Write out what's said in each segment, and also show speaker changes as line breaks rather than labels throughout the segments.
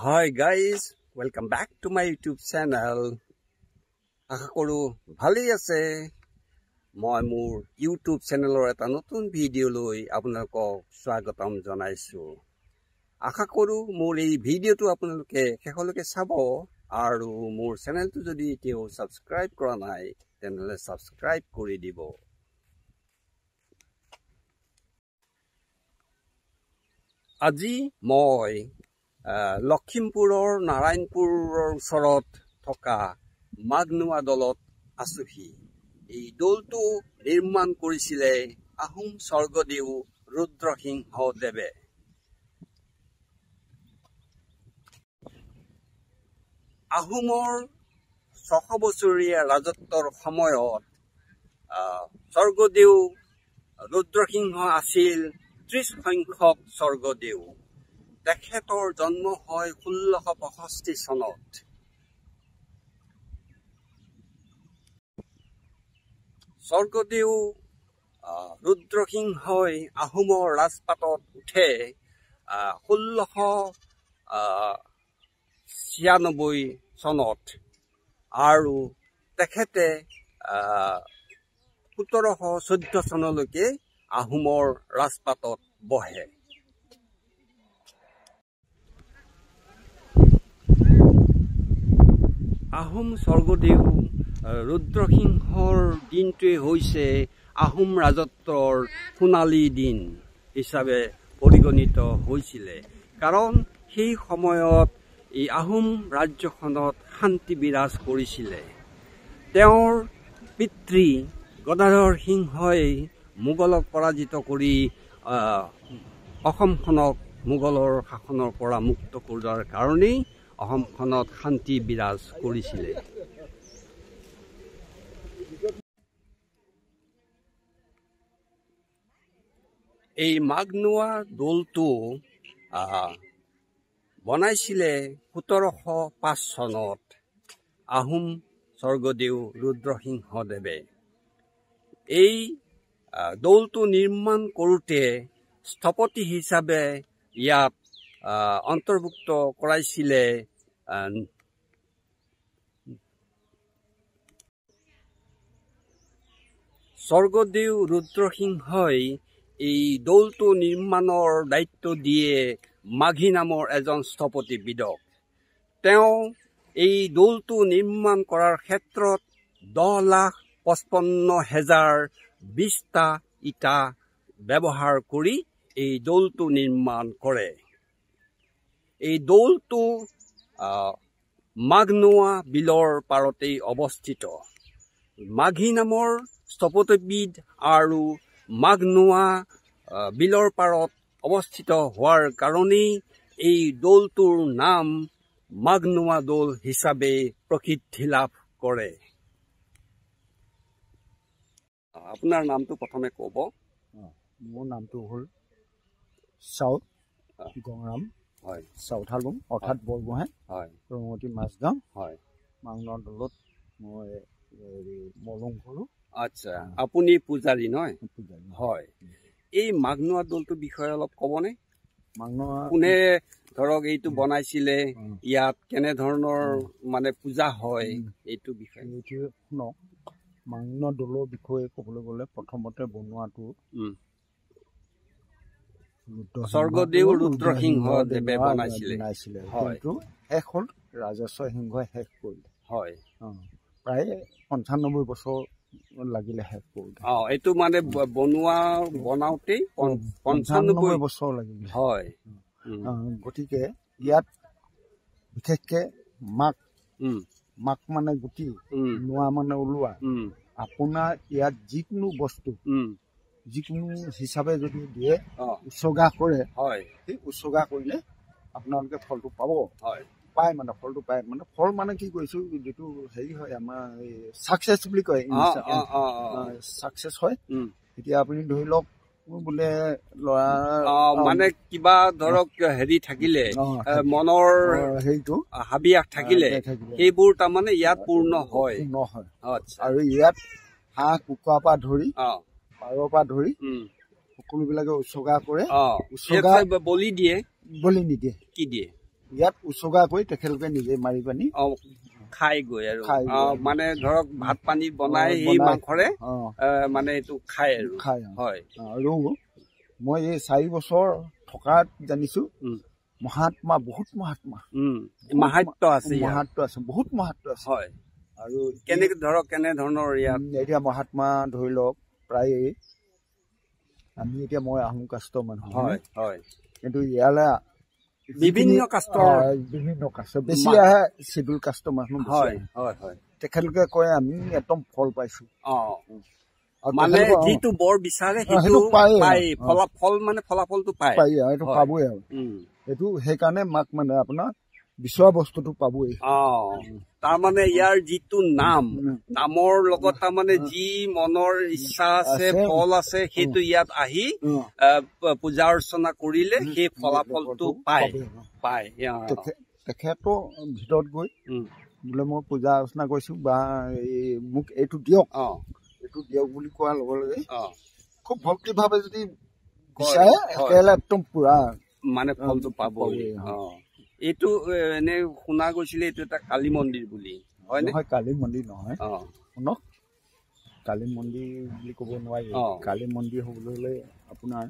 Hi guys, welcome back to my YouTube channel. আশা কৰো ভালেই আছে। মই মোৰ YouTube চেনেলৰ এটা নতুন ভিডিঅ' লৈ আপোনালোকক স্বাগতম জনাইছো। আশা কৰো মোৰ এই ভিডিঅ'টো আপোনালোকে শেষলৈকে চাব আৰু মোৰ চেনেলটো যদি এতিয়াও সাবস্ক্ৰাইব কৰা নাই তেনহলে সাবস্ক্ৰাইব কৰি দিব। আজি মই লখিমপুৰৰ নাৰায়ণপুৰৰ ওচৰত থকা মাঘনোৱা দলত আছোহি। এই দলটো নিৰ্মাণ কৰিছিলে আহোম স্বৰ্গদেউ ৰুদ্ৰসিংহদেৱে। আহোমৰ 600 বছৰীয়া ৰাজত্বৰ সময়ত স্বৰ্গদেউ ৰুদ্ৰসিংহ আছিল 30 সংখ্যক স্বৰ্গদেউ। তেখেতৰ জন্ম হয় 1665 চনত। স্বৰ্গদেউ ৰুদ্ৰসিংহই আহোমৰ ৰাজপাটত উঠে 1696 চনত আৰু তেখেতে 1714 চনলৈকে আহোমৰ ৰাজপাটত বহে। আহোম স্বৰ্গদেউ ৰুদ্ৰসিংহৰ দিনটোৱে হৈছে আহোম ৰাজত্বৰ সোণালী দিন হিচাপে পৰিগণিত হৈছিলে, কাৰণ সেই সময়ত এই আহোম ৰাজ্যখনত শান্তি বিৰাজ কৰিছিলে। তেওঁৰ পিতৃ গদাধৰ সিংহই মোগলক পৰাজিত কৰি অসমখনক মোগলৰ শাসনৰ পৰা মুক্ত কৰাৰ কাৰণেই অসমখনত শান্তি বিৰাজ কৰিছিলে। এই মাঘনোৱা দৌলটো বনাইছিলে 1705 চনত আহোম স্বৰ্গদেউ ৰুদ্ৰসিংহদেৱে। এই দৌলটো নিৰ্মাণ কৰোঁতে স্থপতি হিচাপে ইয়াত অন্তৰ্ভুক্ত কৰাইছিলে স্বৰ্গদেউ ৰুদ্ৰসিংহই এই দৌলটো নিৰ্মাণৰ দায়িত্ব দিয়ে মাঘী নামৰ এজন স্থপতিবিদক। তেওঁ এই দৌলটো নিৰ্মাণ কৰাৰ ক্ষেত্ৰত 10,55,020টা ইটা ব্যৱহাৰ কৰি এই দৌলটো নিৰ্মাণ কৰে। এই দৌলটো মাঘনোৱা বিলৰ পাৰতেই অৱস্থিত। মাঘী নামৰ স্থপতিবিদ আৰু মাঘনোৱা বিলৰ পাৰত অৱস্থিত হোৱাৰ কাৰণেই এই দৌলটোৰ নাম মাঘনোৱা দৌল হিচাপে প্ৰসিদ্ধি লাভ কৰে। আপোনাৰ নামটো প্ৰথমে ক'ব।
মোৰ নামটো হ'ল চাউথ গংৰাম চাউথালুং অৰ্থাৎ বৰগোহাঁই ৰঙতি মাজগাঁও। মাঘনোৱা দৌলত মই মলং কৰোঁ।
আচ্ছা, আপুনি পূজাৰী নহয়? হয়। এই মাঘনোৱা দৌলটোৰ বিষয়ে অলপ ক'বনে?
মাঘনোৱা
কোনে ধৰক এইটো বনাইছিলে, ইয়াত কেনেধৰণৰ মানে পূজা হয়, এইটো বিষয়ে
শুনক। মাঘনোৱা দৌলৰ বিষয়ে ক'বলৈ গ'লে প্ৰথমতে বনোৱাটো
স্বৰ্গদেউ ৰুদ্ৰসিংহদেৱে বনাইছিলে।
কিন্তু শেষ হ'ল ৰাজেশ্বৰ সিংহই শেষ কৰিলে।
হয়,
প্ৰায় 95 বছৰ লাগিলে শেষ কৰোঁতে।
এইটো মানে বনাওঁতেই 95
বছৰ লাগিলে।
হয়।
গতিকে ইয়াত বিশেষকে মাক মানে গুটি, নোৱা মানে ওলোৱা। আপোনাৰ ইয়াত যিকোনো বস্তু যিকোনো হিচাপে যদি দিয়ে উৎসৰ্গা কৰে, সেই উৎসৰ্গা কৰিলে আপোনালোকে ফলটো পাব। পায় মানে ফলটো পায়। মানে ফল মানে কি কৈছো, যিটো হেৰি হয় আমাৰ চাকচেছ বুলি কয়, চাকচেছ হয়। এতিয়া আপুনি ধৰি লওক বোলে ল'ৰা
মানে কিবা ধৰক হেৰি থাকিলে, মনৰ
হেৰিটো
হাবিয়াস থাকিলে সেইবোৰ তাৰমানে ইয়াত পূৰ্ণ হয়।
আৰু ইয়াত হাঁহ কুকুৰাৰ পৰা ধৰি পাৰৰ পৰা ধৰি সকলোবিলাকে উৎসৰ্গা কৰে।
বলি দিয়ে।
বলি নিদিয়ে।
কি দিয়ে?
ইয়াত উচৰ্গা কৰি তেখেতলোকে নিজে মাৰি পানি
খাই গৈ আৰু মানে ধৰক ভাত পানী বনাই এই মাংসৰে মানে এইটো খাই আৰু হয়।
আৰু মই এই 4 বছৰ থকাত জানিছো মহাত্মা বহুত
মাহাত্য আছে
বহুত মাহাত্য আছে
হয়।
আৰু
কেনে ধৰণৰ ইয়াত
এতিয়া মহাত্মা ধৰি লওক প্ৰায় আমি এতিয়া মই আহোম কাষ্টৰ মানুহ
হয় হয়,
কিন্তু ইয়ালৈ
বিভিন্ন কাষ্টৰ
বেছি আহে চিডুল কাষ্টৰ মানুহ
হয় হয় হয়।
তেখেতলোকে কয় আমি একদম ফল পাইছো
মানে যিটো বৰ বিচাৰে সেইটো পায় ফলাফল মানে ফলাফলটো পায়
এইটো পাবই আৰু এইটো সেইকাৰণে মাক মানে আপোনাৰ বিচৰা বস্তুটো পাবই।
তাৰমানে ইয়াৰ যিটো নামৰ লগত তাৰমানে যি মনৰ ইচ্ছা আছে ফল আছে সেইটো ইয়াত আহি পূজা অৰ্চনা কৰিলে সেই ফলাফলটো পায়।
তেখেতৰ ভিতৰত গৈ বোলে মই পূজা অৰ্চনা কৰিছো বা মোক এইটো দিয়ক বুলি কোৱাৰ লগে লগে খুব ভক্তিভাৱে যদি বিচাৰে একেবাৰে একদম পুৰা
মানে ফলটো পাব। এইটো এনে শুনা গৈছিলে এইটো এটা কালী মন্দিৰ বুলি হয় নে?
কালী মন্দিৰ নহয়, শুনক কালী মন্দিৰ বুলি ক'ব নোৱাৰি। কালী মন্দিৰ হ'বলৈ হ'লে আপোনাৰ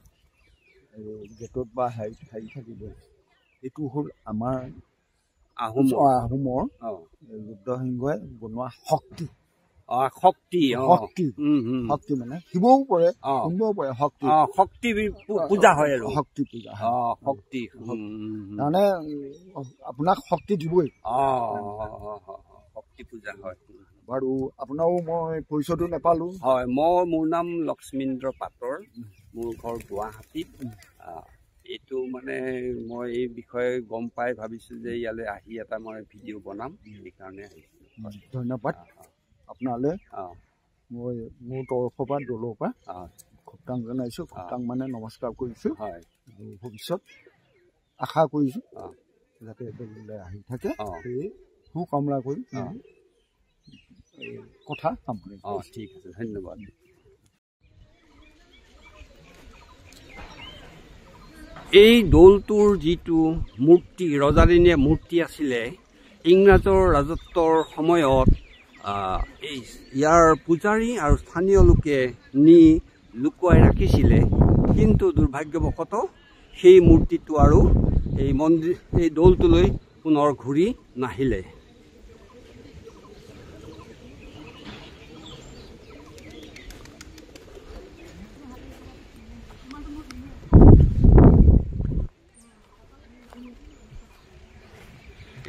গেটত বা হেৰি থাকিব। এইটো হ'ল আমাৰ আহোমৰ ৰুদ্ৰসিংহই বনোৱা শক্তি মানে শিৱও পৰে শিৱও পৰে
শক্তি পূজা হয় আৰু
শক্তি পূজা শক্তি মানে আপোনাক শক্তি দিবই
শক্তি পূজা হয়।
বাৰু আপোনাৰো মই পৰিচয়টো নাপালো।
হয়, মোৰ নাম লক্ষ্মীন্দ্ৰ পাটৰ, মোৰ ঘৰ গুৱাহাটীত। এইটো মানে মই এই বিষয়ে গম পাই ভাবিছো যে ইয়ালৈ আহি এটা মই ভিডিঅ' বনাম, সেইকাৰণে আহিছো।
ধন্যবাদ আপোনালৈ। মই মোৰ তৰফৰ পৰা দলৰ পৰা খুবটাং জনাইছো। খুবটাং মানে নমস্কাৰ কৰিছো। ভৱিষ্যত আশা কৰিছো যাতে দললৈ আহি থাকে, সেই সুকামনা কৰি কথা সামৰণি।
ঠিক আছে, ধন্যবাদ। এই দৌলটোৰ যিটো মূৰ্তি ৰজাদিনীয়া মূৰ্তি আছিলে, ইংৰাজৰ ৰাজত্বৰ সময়ত ইয়াৰ পূজাৰী আৰু স্থানীয় লোকে নি লুকুৱাই ৰাখিছিলে। কিন্তু দুৰ্ভাগ্যবশতঃ সেই মূৰ্তিটো আৰু এই দৌলটোলৈ পুনৰ ঘূৰি নাহিলে।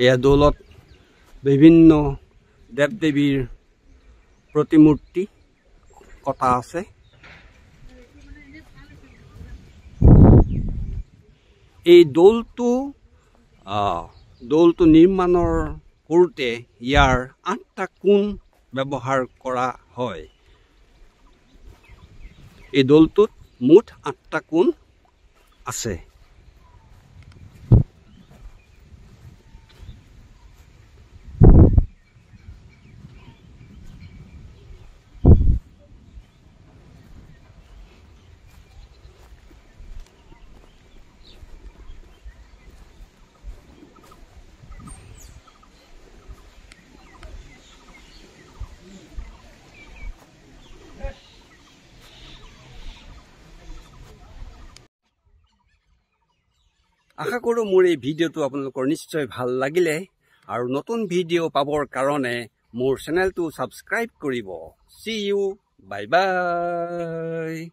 এয়া দৌলত বিভিন্ন দেৱ দেৱীৰ প্ৰতিমূৰ্তি কটা আছে। এই দৌলটো নিৰ্মাণৰ কৰোঁতে ইয়াৰ 8টা কোণ ব্যৱহাৰ কৰা হয়। এই দৌলটোত মুঠ 8টা কোণ আছে। আশা কৰোঁ মোৰ এই ভিডিঅ'টো আপোনালোকৰ নিশ্চয় ভাল লাগিলে, আৰু নতুন ভিডিঅ' পাবৰ কাৰণে মোৰ চেনেলটো ছাবস্ক্ৰাইব কৰিব। See you, bye bye।